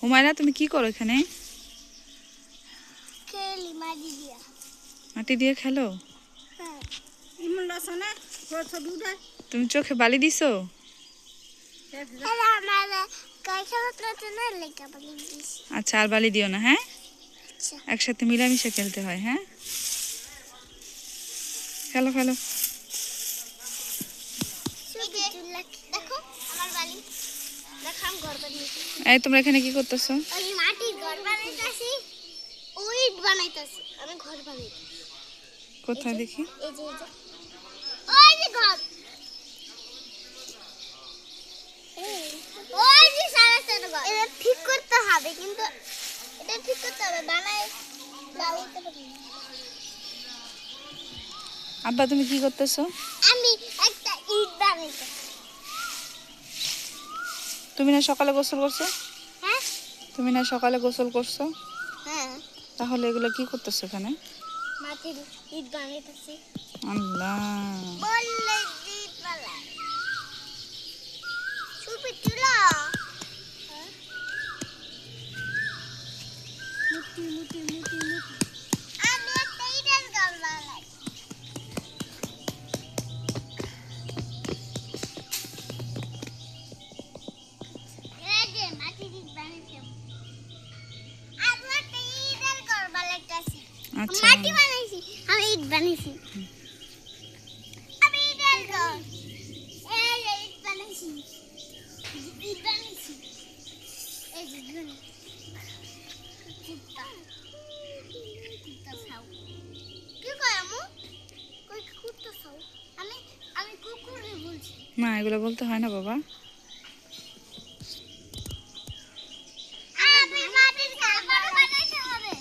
হুমায়রা তুমি কি করো এখানে? খেলি মাটি দিয়া। মাটি দিয়ে খেলো? হ্যাঁ। তুমি চোখে বালি দিছো? আরে আমার খেলাটা না লেখা বলে দিছি। আচ্ছা আর বালি দিও না, হ্যাঁ? আচ্ছা। একসাথে মিলামিশে খেলতে হয়, হ্যাঁ? খেলো খেলো। দেখো আমার বালি। দেখো আমি ঘর বানাইছি। এই তোমরা এখানে কি করতেছো? ওই মাটি ঘর বানাইতাছি। ওই ইট বানাইতাছি। আমি ঘর বানাইতাছি। কোথায় দেখি? এই যে ওই যে ঘর। ওই যে সারা সারা ঘর। এটা ঠিক করতে হবে কিন্তু এটা ঠিক করতে হবে বানাইতে পারি না। আব্বা তুমি কি করতেছো? আমি একটা ইট বানাইতাছি। তুমি না সকালে গোসল করছো? হ্যাঁ? তুমি না সকালে গোসল করছো? হ্যাঁ। তাহলে এগুলো কি করতেছো এখানে? মাটির ইট বানাইতাছি। আল্লাহ। বললে ইট বানাই। সুপি তুলা। মুটি। আমি একটা ইটের ঘর বানাই। এই যে মাটির ইট বানাইছি। আমি একটা ইটের ঘর বানাইতাছি। আচ্ছা। মাটি বানাইছি আমি ইট বানাইছি। আমি ইটের ঘর। এই যে ইট বানাইছি। এই যে কুত্তা খাও। কি কয় আমু? কই কুত্তা খাও? আমি কুকুরে বলছি। না এগুলো বলতে হয় না বাবা। আমি মাটির ঘর বানাইতে হবে।